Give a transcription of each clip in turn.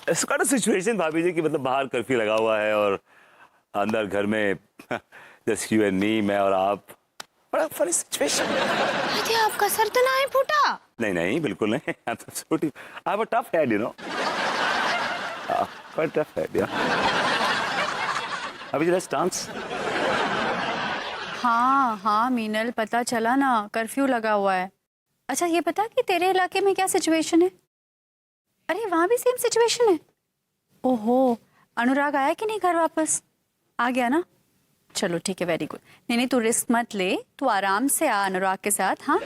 इसका सिचुएशन भाभी जी कि मतलब बाहर कर्फ्यू लगा हुआ है और अंदर घर में जस्ट यू एंड मी, मैं और आप। बड़ा फनी सिचुएशन। अरे आपका सर तो नहीं फूटा? नहीं नहीं बिल्कुल नहीं। I have a tough head, you know, quite tough head. या अभी जरा डांस। हाँ हाँ मीनल, पता चला ना, कर्फ्यू लगा हुआ है। अच्छा ये पता कि तेरे इलाके में क्या सिचुएशन है? अरे वहां भी सेम सिचुएशन है? ओहो, अनुराग आया कि नहीं घर वापस? आ गया ना, चलो ठीक है, वेरी गुड। नहीं नहीं तू रिस्क मत ले, तू आराम से आ अनुराग के साथ। हाँ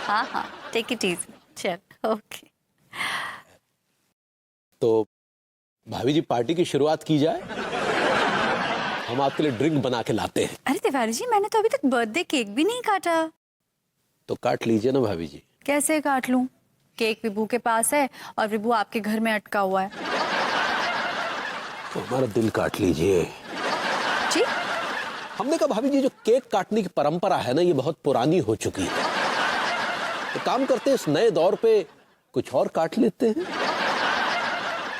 हाँ हाँ, टेक इट इजी, चल ओके। तो भाभी जी पार्टी की शुरुआत की जाए, हम आपके लिए ड्रिंक बना के लाते हैं। अरे तिवारी जी, मैंने तो अभी तक बर्थडे केक भी नहीं काटा। तो काट लीजिए ना भाभी जी। कैसे काट लूं? केक विभू के पास है और विभू आपके घर में अटका हुआ है। तो हमारा दिल काट लीजिए। जी? हमने कहा भाभी जी जो केक काटने की परंपरा है ना, ये बहुत पुरानी हो चुकी है। तो काम करते हैं, इस नए दौर पे कुछ और काट लेते हैं।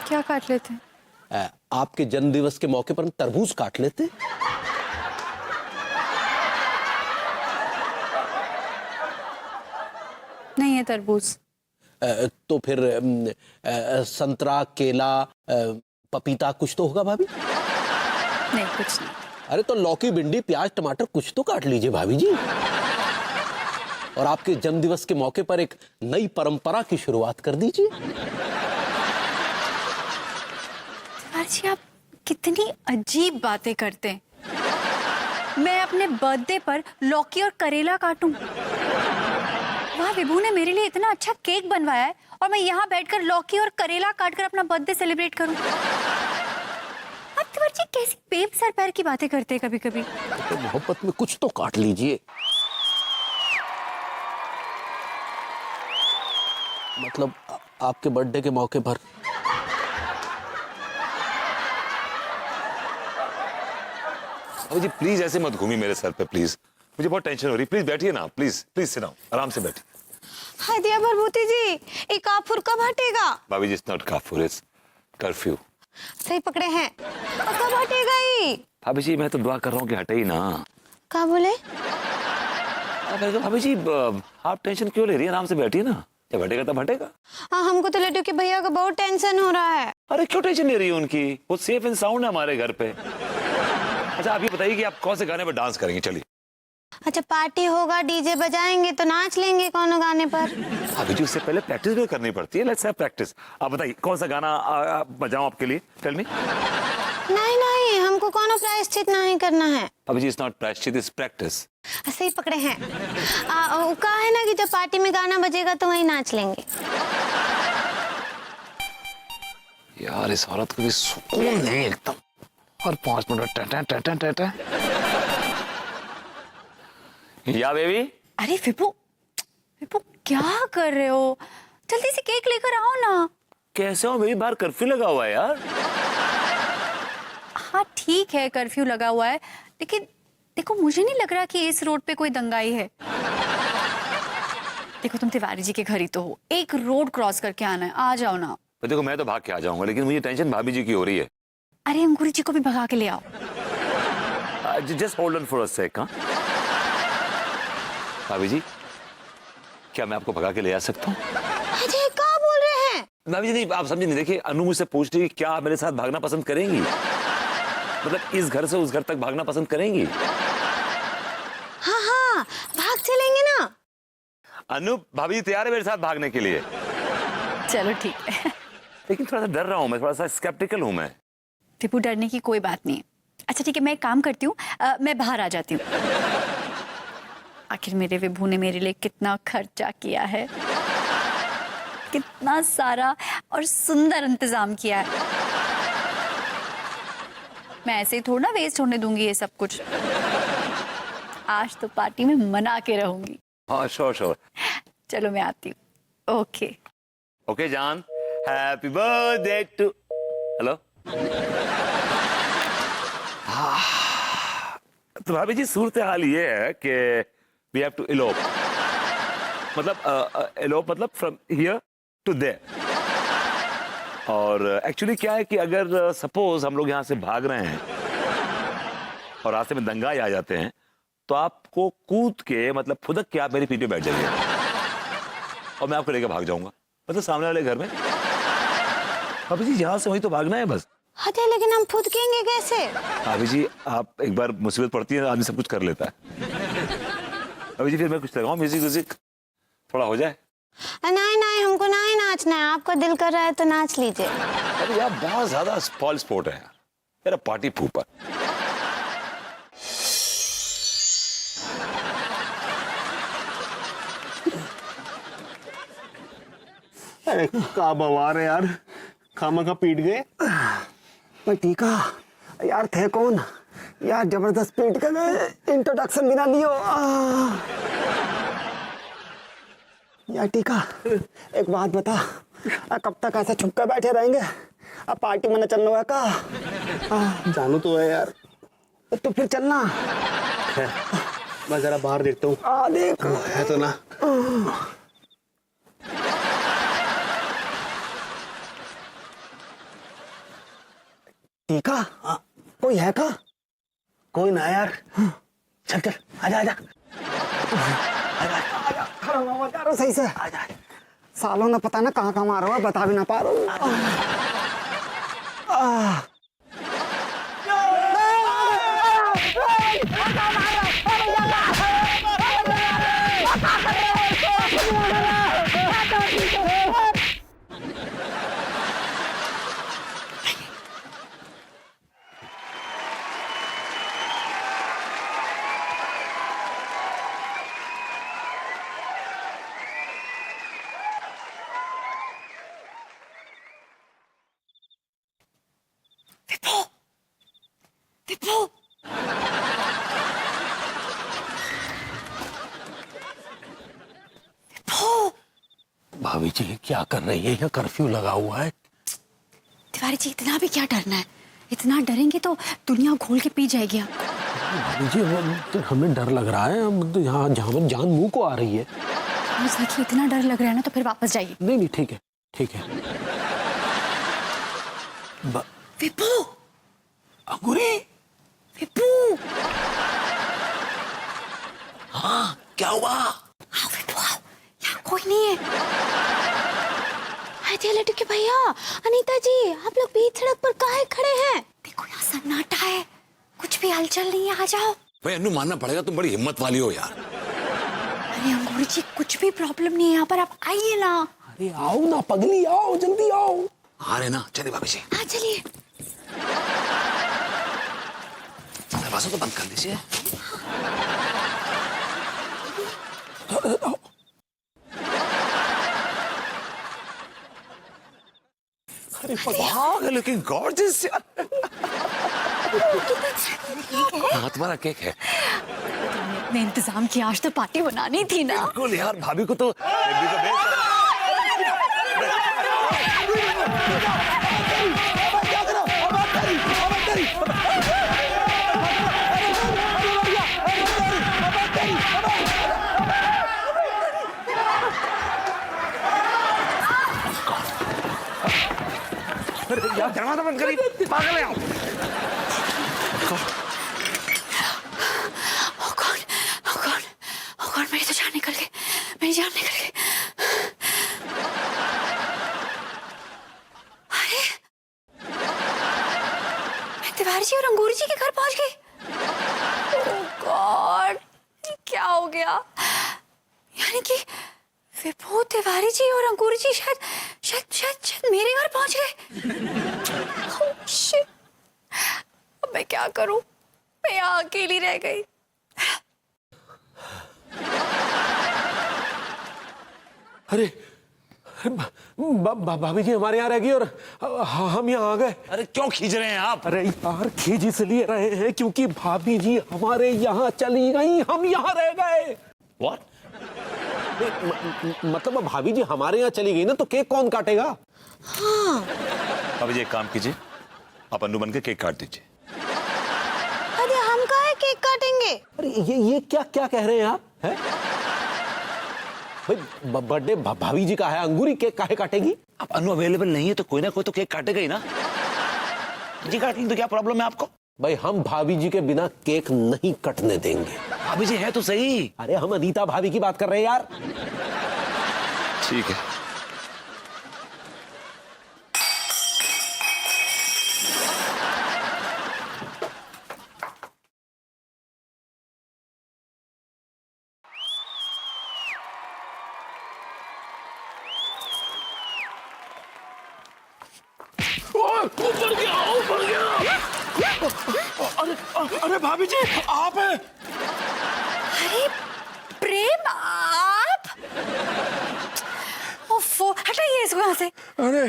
क्या काट लेते हैं? आपके जन्मदिवस के मौके पर हम तरबूज काट लेते हैं। नहीं है तरबूज। तो फिर संतरा, केला, पपीता कुछ तो होगा भाभी? नहीं कुछ नहीं। अरे तो लौकी, भिंडी, प्याज, टमाटर कुछ तो काट लीजिए भाभी जी। और आपके जन्मदिवस के मौके पर एक नई परंपरा की शुरुआत कर दीजिए। जी आप कितनी अजीब बातें करते हैं। मैं अपने बर्थडे पर लौकी और करेला काटूं? वहाँ विभू ने मेरे लिए इतना अच्छा केक बनवाया है और मैं यहाँ बैठकर लौकी और करेला काटकर अपना बर्थडे सेलिब्रेट करूं? आप तिवारी जी कैसी बेब सर पैर की बातें करते हैं कभी कभी। तो मोहब्बत में कुछ तो काट लीजिए। मतलब आपके बर्थडे के मौके पर। जी प्लीज ऐसे मत घूमिए मेरे सर पे, प्लीज मुझे बहुत टेंशन हो रही है। प्लीज बैठिए ना, प्लीज प्लीज सिट डाउन, आराम से बैठिए। हाय दिया भरभूति जी, ये काफुर कब हटेगा? भाभी जी इट्स नॉट काफूर, इट्स कर्फ्यू। सही पकड़े हैं, कब हटेगा ये? भाभी जी मैं तो दुआ कर रहा हूँ कि हटे ही ना। क्या बोले? भाभी जी आप टेंशन क्यों ले रही है, आराम से बैठिए ना, जब हटेगा तब हटेगा। हाँ हमको तो लड्डू के भैया का बहुत टेंशन हो रहा है। अरे क्यों टेंशन ले रही है उनकी, वो सेफ एंड साउंड है हमारे घर पे। अच्छा आप ये बताइए कि आप कौन से गाने पर डांस करेंगे? चलिए। अच्छा पार्टी होगा, डीजे बजाएंगे तो नाच लेंगे कौन गाने पर? अभी जी उससे पहले प्रैक्टिस भी करनी पड़ती है। Let's have practice. आप बताइए कौन सा गाना बजाऊं आपके लिए, टेल मी। नहीं नहीं हमको कौन प्रायश्चित नहीं करना है। अभी जी इट्स नॉट प्रायश्चित, इट्स प्रैक्टिस। सही पकड़े हैं। वो कहा है ना कि जब पार्टी में गाना बजेगा तो वहीं नाच लेंगे। यार इस औरत को भी सुकून नहीं एकदम। और 5 मिनट टा या बेबी। अरे विभू, विभू क्या कर रहे हो? जल्दी से केक लेकर आओ ना। कैसे हो बेबी, बाहर कर्फ्यू लगा हुआ है यार। हाँ ठीक है कर्फ्यू लगा हुआ है, लेकिन देखो मुझे नहीं लग रहा कि इस रोड पे कोई दंगाई है। देखो तुम तिवारी जी के घर ही तो हो, एक रोड क्रॉस करके आना है, आ जाओ ना। तो देखो मैं तो भाग के आ जाऊंगा, लेकिन मुझे टेंशन भाभी जी की हो रही है। अरे अंकुरी जी को भी भगा के ले आओ। Just hold on for a sec. हाँ भाभी जी, क्या मैं आपको भगा के ले आ सकता हूँ? अजय क्या बोल रहे हैं? भाभी जी नहीं, आप समझे नहीं। देखिए अनु मुझसे पूछ रही है क्या आप मेरे साथ भागना पसंद करेंगी, मतलब इस घर से उस घर तक भागना पसंद करेंगी? हाँ हाँ भाग चलेंगे ना। अनु भाभी जी तैयार है मेरे साथ भागने के लिए? चलो ठीक है। लेकिन थोड़ा सा डर रहा हूँ मैं, थोड़ा सा स्केप्टिकल हूँ मैं। टिपू डरने की कोई बात नहीं है। अच्छा ठीक है, मैं एक काम करती हूँ, मैं बाहर आ जाती हूँ। आखिर मेरे विभू ने मेरे लिए कितना खर्चा किया है, कितना सारा और सुंदर इंतजाम किया है। मैं ऐसे ही थोड़ा वेस्ट होने दूंगी ये सब कुछ। आज तो पार्टी में मना के रहूंगी। हाँ श्योर श्योर। चलो मैं आती हूँ। ओके ओके जान, हैप्पी बर्थडे टू। हेलो। तो भाभी जी सूरत हाल ये है कि वी हैव टू इलोप, मतलब इलोप मतलब फ्रॉम हियर टू देयर। और एक्चुअली क्या है कि अगर सपोज हम लोग यहाँ से भाग रहे हैं और रास्ते में दंगाई आ जाते हैं तो आपको कूद के मतलब फुदक के आप मेरी पीठ पे बैठ जाइए और मैं आपको लेकर भाग जाऊंगा, मतलब सामने वाले घर में। भाभी जी यहाँ से वहीं तो भागना है बस। अरे लेकिन हम फुदकेंगे कैसे? भाभी जी आप एक बार मुसीबत पड़ती है आदमी सब कुछ कर लेता है। भाभी जी फिर मैं कुछ लगाऊं म्यूजिक व्यूजिक थोड़ा हो जाए। नहीं नहीं, हमको नहीं नाचना है, आपका दिल कर रहा है तो नाच लीजिए। अरे यार बहुत ज्यादा स्पॉइल स्पोर्ट है यार, मेरा पार्टी फूपर। अरे का बवार है यार, खामा का पीट गए। भाई टीका यार थे कौन यार, जबरदस्त पीट के गए, इंट्रोडक्शन बिना लियो। यार टीका एक बात बता, कब तक ऐसे छुप कर बैठे रहेंगे? अब पार्टी में चलना है का? जानू तो है यार, तो फिर चलना। मैं जरा बाहर देखता हूँ। देख है तो ना। टीका कोई है का? कोई ना यार। चल चल आजा आजा आजा, खड़ा हुआ मत करो सही से। आजा सालों ने पता ना कहाँ कहाँ मारो, बता भी ना पा रहा हूँ। भाभी जी क्या कर रही है? यहाँ कर्फ्यू लगा हुआ है। तिवारी जी इतना भी क्या डरना है, इतना डरेंगे तो दुनिया घोल के पी जाएगी आपको। भाभी जी तो हमें डर लग रहा है, हम तो यहाँ जहाँ जान मुंह को आ रही है। देखिए इतना डर लग रहा है ना तो फिर वापस जाइए। नहीं नहीं ठीक है ठीक है। विपू, अंगूरी विपू, हाँ क्या हुआ? आओ विपू आओ, यहाँ कोई नहीं है। अरे लड्डू के भैया, अनीता जी, आप लोग बीच सड़क पर काहे खड़े हैं? देखो यहाँ सन्नाटा है, कुछ भी हलचल नहीं है, आ जाओ। भाई अन्नू मानना पड़ेगा, तुम बड़ी हिम्मत वाली हो यार। अरे अंगूरी जी कुछ भी प्रॉब्लम नहीं है यहाँ पर, आप आइए ना। अरे आओ ना पगली, आओ जल्दी आओ। आ रहे ना, चले भाभी जी। हाँ चलिए। दरवाजा तो बंद कर दीजिए। अरे वाह लुकिंग गॉर्जियस यार। हाँ तुम्हारा केक है। मैं इंतजाम किया, आज तो पार्टी बनानी थी ना। बिल्कुल यार, भाभी को तो बेबी को भेज। यार दरवाजा बंद करी, पागल है आप। कौन मेरी तो जान निकल गई, मेरी जान निकल गई। अरे मैं तिवारी जी और अंगूरी जी के घर पहुंच गई। ओह गॉड, क्या हो गया? यानी कि विभू, तिवारी जी और अंगूरी जी शायद शायद शायद शायद मेरे घर पहुंच गए। ओह शिट, अब मैं क्या करूं? मैं यहाँ अकेली रह गई। अरे भाभी जी हमारे यहाँ रह गई और हम यहाँ आ गए। अरे क्यों खींच रहे हैं आप? अरे यार खींच इसलिए रहे हैं क्योंकि भाभी जी हमारे यहाँ चली गई, हम यहाँ रह गए। What? मतलब अब भाभी जी हमारे यहाँ चली गई ना तो केक कौन काटेगा? हाँ। भाभी जी एक काम कीजिए, आप अन्नू बन के केक काट दीजिए। अरे हम काहे केक काटेंगे? अरे ये क्या क्या कह रहे हैं आप? हैं? भाई बर्थडे भाभी जी का है, अंगूरी केक काहे काटेगी? अब अनु अवेलेबल नहीं है तो कोई ना कोई तो केक काटेगा ही ना। जी काट ली तो क्या प्रॉब्लम है आपको? भाई हम भाभी जी के बिना केक नहीं कटने देंगे। भाभी जी है तो सही। अरे हम अनीता भाभी की बात कर रहे हैं यार। ठीक है। ऊपर गया, ऊपर गया। अरे अरे भाभी जी आप हैं? अरे प्रेम आप? ओफो, हटाइए इसको यहाँ से। अरे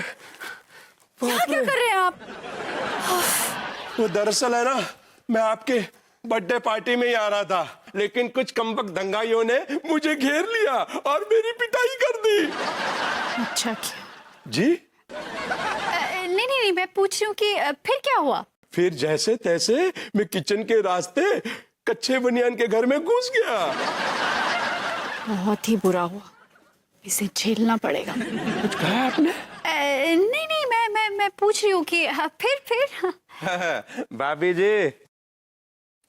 यहाँ क्या कर रहे हैं आप? वो दरअसल है ना, मैं आपके बर्थडे पार्टी में ही आ रहा था, लेकिन कुछ कमबख्त दंगाइयों ने मुझे घेर लिया और मेरी पिटाई कर दी। अच्छा क्या? जी नहीं, मैं पूछ रही हूँ कि फिर क्या हुआ? फिर जैसे तैसे मैं किचन के रास्ते कच्चे बनियान के घर में घुस गया। बहुत ही बुरा हुआ, इसे झेलना पड़ेगा। कुछ कहा आपने? नहीं, मैं पूछ रही हूँ कि फिर भाभी जी,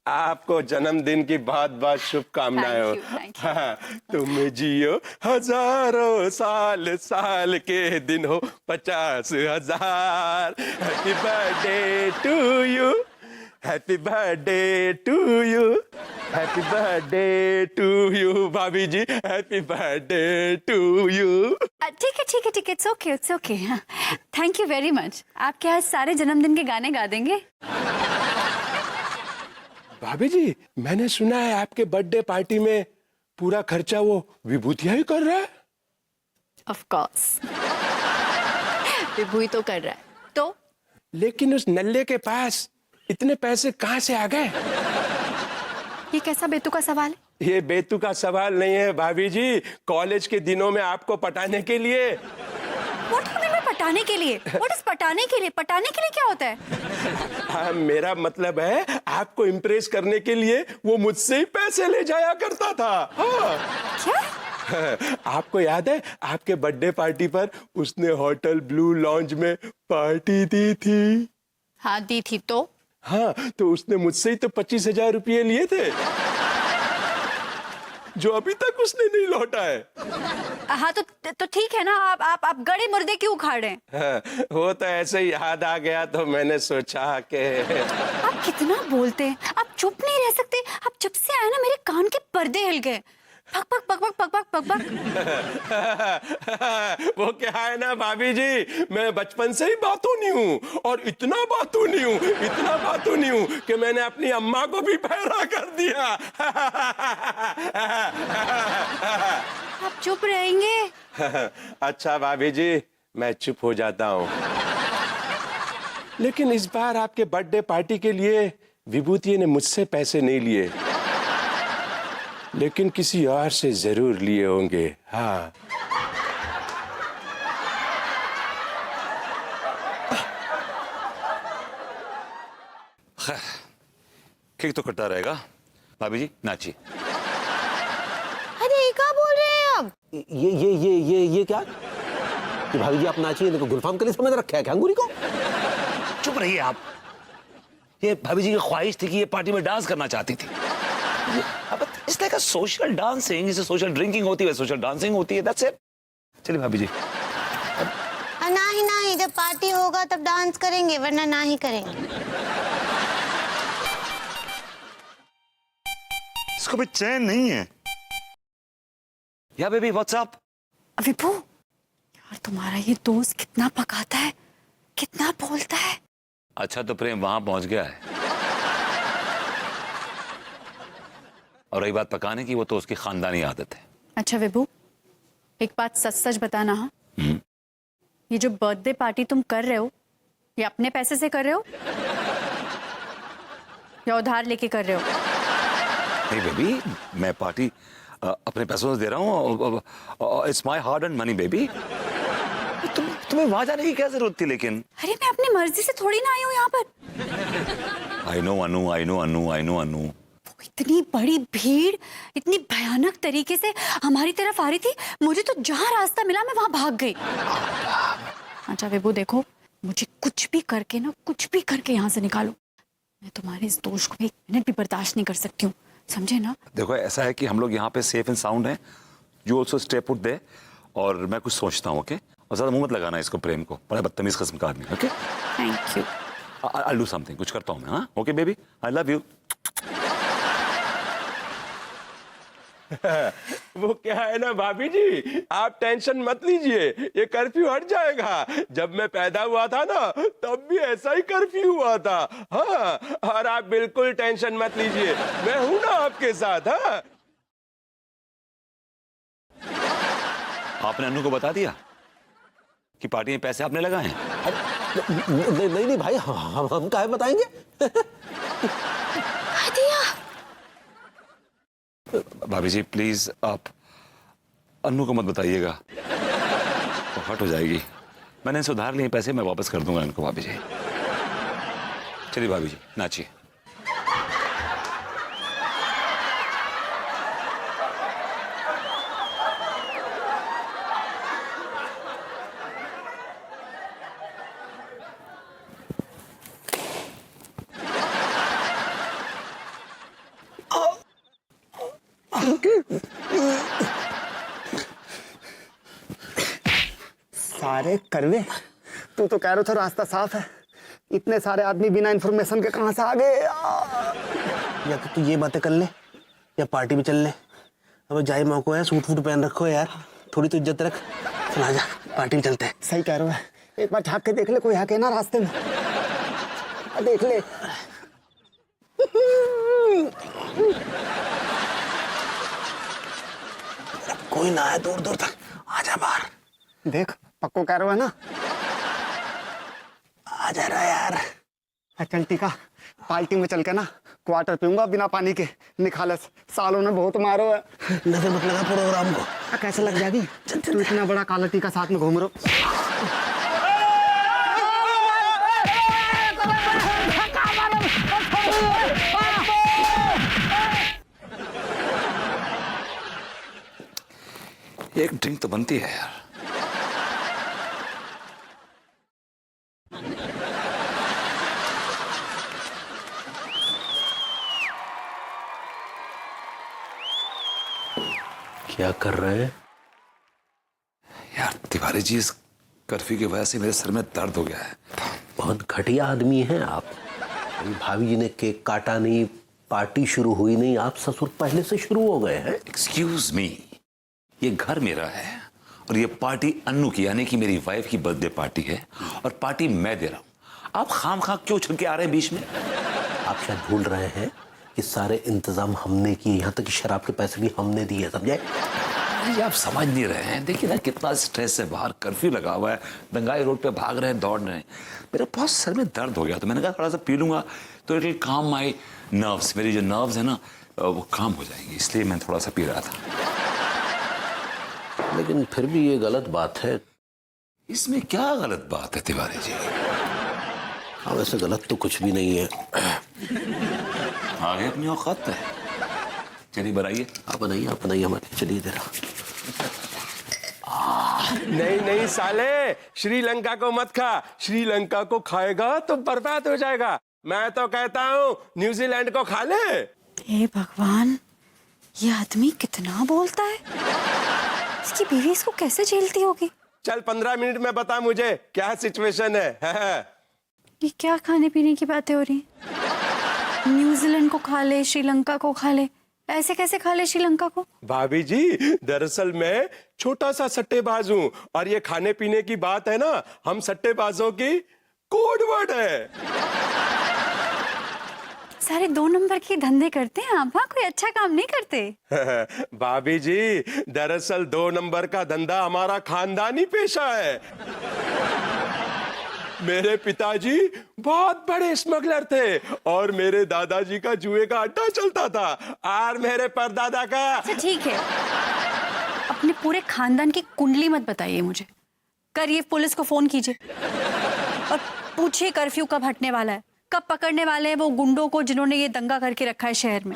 आपको जन्मदिन की बहुत बहुत शुभकामनाएं हो। Thank you. तुम जियो हजारों साल, साल के दिन हो 50,000। Happy birthday to you, happy birthday to you, happy birthday to you भाभी जी, हैप्पी बर्थडे टू यू। ठीक है, it's okay. Thank you very much. आपके यहाँ सारे जन्मदिन के गाने गा देंगे। भाभी जी, मैंने सुना है आपके बर्थडे पार्टी में पूरा खर्चा वो विभूतिया ही कर रहा है। ऑफ कोर्स, विभूति तो कर रहा है तो। लेकिन उस नल्ले के पास इतने पैसे कहाँ से आ गए? ये कैसा बेतुका सवाल है? ये बेतु का सवाल नहीं है भाभी जी। कॉलेज के दिनों में आपको पटाने के लिए। What do you mean पटाने के लिए? What is पटाने के लिए? पटाने के लिए क्या होता है? हाँ, मेरा मतलब है आपको इम्प्रेस करने के लिए वो मुझसे ही पैसे ले जाया करता था। हाँ। क्या? आपको याद है आपके बर्थडे पार्टी पर उसने होटल ब्लू लॉन्ज में पार्टी दी थी? हाँ दी थी तो। हाँ, तो उसने मुझसे ही तो 25,000 रुपये लिए थे, जो अभी तक उसने नहीं लौटा है। हाँ तो ठीक है ना, आप गड़े मुर्दे क्यों उखाड़े? हाँ, वो तो ऐसे ही याद आ गया तो मैंने सोचा कि। आप कितना बोलते हैं, आप चुप नहीं रह सकते। आप जब से आए ना मेरे कान के पर्दे हिल गए। पक पक पक पक पक पक पक। वो क्या है ना भाभी जी, मैं बचपन से ही बातूनी हूँ, और इतना बातूनी हूँ कि मैंने अपनी अम्मा को भी बहरा कर दिया। आप चुप रहेंगे? अच्छा भाभी जी, मैं चुप हो जाता हूँ। लेकिन इस बार आपके बर्थडे पार्टी के लिए विभूति ने मुझसे पैसे नहीं लिए, लेकिन किसी और से जरूर लिए होंगे। हाँ। केक तो कटता रहेगा। भाभी जी नाचिए। अरे क्या बोल रहे हैं आप? ये क्या कि भाभी जी आप नाचिए? देखो गुलफाम के लिए समझ रखा है क्या अंगूरी को? चुप रहिए आप। ये भाभी जी की ख्वाहिश थी कि ये पार्टी में डांस करना चाहती थी। अब इस तरह का सोशल डांसिंग, जैसे सोशल ड्रिंकिंग होती है सोशल डांसिंग होती है। That's it. चलिए भाभी जी। नहीं, जब पार्टी होगा तब डांस करेंगे, वरना ना ही करेंगे। इसको भी चैन नहीं है। या बेबी व्हाट्स अप? विभू यार, तुम्हारा ये दोस्त कितना पकाता है, कितना बोलता है। अच्छा तो प्रेम वहां पहुंच गया है। और रही बात पकाने की, वो तो उसकी खानदानी आदत है। अच्छा विभू, एक बात सच सच बताना। हाँ, ये जो बर्थडे पार्टी तुम कर रहे हो, ये अपने पैसे से कर रहे हो या उधार लेके कर रहे हो? नहीं बेबी, मैं पार्टी अपने पैसों से दे रहा हूँ। It's my hard earned money baby. तुम्हें वहां जाने की क्या जरूरत थी? लेकिन अरे मैं अपनी मर्जी से थोड़ी ना आई हूँ यहाँ पर। आई नो अनु। इतनी बड़ी भीड़ इतनी भयानक तरीके से हमारी तरफ आ रही थी, मुझे तो जहां रास्ता मिला मैं वहां भाग गई। अच्छा विभू देखो, मुझे कुछ भी करके यहाँ से निकालो, मैं तुम्हारे इस दोष को भी 1 मिनट भी बर्दाश्त नहीं कर सकती हूँ, समझे ना? देखो ऐसा है कि हम लोग यहाँ पे सेफ एंड साउंड हैं, यू ऑल्सो स्टे पुट दे, और मैं कुछ सोचता हूँ, ओके? और ज्यादा मुंह मत लगाना इसको, प्रेम को, बड़ा बदतमीज किस्म का आदमी, okay? Thank you. I'll do something, कुछ करता हूँ मैं, हाँ? Okay baby, I love you. वो क्या है ना भाभी जी, आप टेंशन मत लीजिए, ये कर्फ्यू हट जाएगा। जब मैं पैदा हुआ था ना तब भी ऐसा ही कर्फ्यू हुआ था। हाँ, और आप बिल्कुल टेंशन मत लीजिए, मैं हूं ना आपके साथ। हाँ, आपने अनु को बता दिया कि पार्टी में पैसे आपने लगाए हैं? नहीं भाई, हम काहे बताएंगे? भाभी जी प्लीज आप अन्नू को मत बताइएगा, वो हट हो जाएगी। मैंने इनसे उधार लिए पैसे, मैं वापस कर दूंगा इनको। भाभी जी चलिए, भाभी जी नाचिए। सारे करवे, तू तो कह रहा था रास्ता साफ है, इतने सारे आदमी बिना इन्फॉर्मेशन के कहां से आ गए? या तो तू ये बातें कर ले या पार्टी में चल ले। अब जाए मौको है, सूट फूट पहन रखो यार, थोड़ी तो इज्जत रख। चल आजा, पार्टी में चलते हैं। सही कह रहा है, एक बार झाँक के देख ले, कोई है के ना रास्ते में, देख ले। कोई ना है दूर दूर तक, आजा बाहर। देख पक्को कह रहा है ना, आ जा रहा यार। चल टीका, पार्टी में चल के ना क्वार्टर पीऊंगा बिना पानी के, निखालस सालों ने बहुत मारो है। नजर मत लगा प्रोग्राम को। कैसे लग जाएगी, तू इतना बड़ा काला टीका साथ में घूम रहा। एक ड्रिंक तो बनती है यार। क्या कर रहे हैं यार तिवारी जी, इस कर्फ्यू की वजह से मेरे सर में दर्द हो गया है। बहुत घटिया आदमी हैं आप। अभी भाभी जी ने केक काटा नहीं, पार्टी शुरू हुई नहीं, आप ससुर पहले से शुरू हो गए हैं। एक्सक्यूज मी, ये घर मेरा है और ये पार्टी अन्नू की यानी कि मेरी वाइफ की बर्थडे पार्टी है, और पार्टी मैं दे रहा हूं। आप खाम खा क्यों छुप के आ रहे हैं बीच में? आप शायद भूल रहे हैं कि सारे इंतजाम हमने किए, यहाँ तक कि शराब के पैसे भी हमने दिए, समझे? ये आप समझ नहीं रहे हैं। देखिए ना कितना स्ट्रेस है, बाहर कर्फ्यू लगा हुआ है, दंगाई रोड पे भाग रहे हैं, दौड़ रहे हैं। मेरे बहुत सर में दर्द हो गया, तो मैंने कहा थोड़ा सा पी लूंगा तो इट विल काम माई नर्व्स। मेरी जो नर्व्स है ना वो काम हो जाएंगी, इसलिए मैं थोड़ा सा पी रहा था। लेकिन फिर भी ये गलत बात है। इसमें क्या गलत बात है तिवारी जी? हाँ वैसे गलत तो कुछ भी नहीं है। आगे अपनी औकात पे। चलिए बनाइए। आप बनाइए हमारे, चलिए इधर। नहीं नहीं साले, श्रीलंका को मत खा, श्रीलंका को खाएगा तो बर्बाद हो जाएगा। मैं तो कहता हूँ न्यूजीलैंड को खा ले। हे भगवान, ये आदमी कितना बोलता है, इसकी बीवी इसको कैसे झेलती होगी? चल 15 मिनट में बता मुझे क्या सिचुएशन है। ये क्या खाने पीने की बातें हो रही हैं? न्यूजीलैंड को खा ले, श्रीलंका को खा ले, ऐसे कैसे खा ले श्रीलंका को? भाभी जी दरअसल मैं छोटा सा सट्टेबाज हूँ, और ये खाने पीने की बात है ना, हम सट्टेबाजों की कोड वर्ड है। सारे 2 नंबर के धंधे करते हैं आप, हाँ? कोई अच्छा काम नहीं करते? भाभी जी दरअसल 2 नंबर का धंधा हमारा खानदानी पेशा है। मेरे पिताजी बहुत बड़े स्मगलर थे, और मेरे दादाजी का जुए का अड्डा चलता था, और मेरे परदादा का। अच्छा ठीक है, अपने पूरे खानदान की कुंडली मत बताइए मुझे। करिए पुलिस को फोन कीजिए और पूछिए कर्फ्यू कब हटने वाला है, कब पकड़ने वाले हैं वो गुंडों को जिन्होंने ये दंगा करके रखा है शहर में।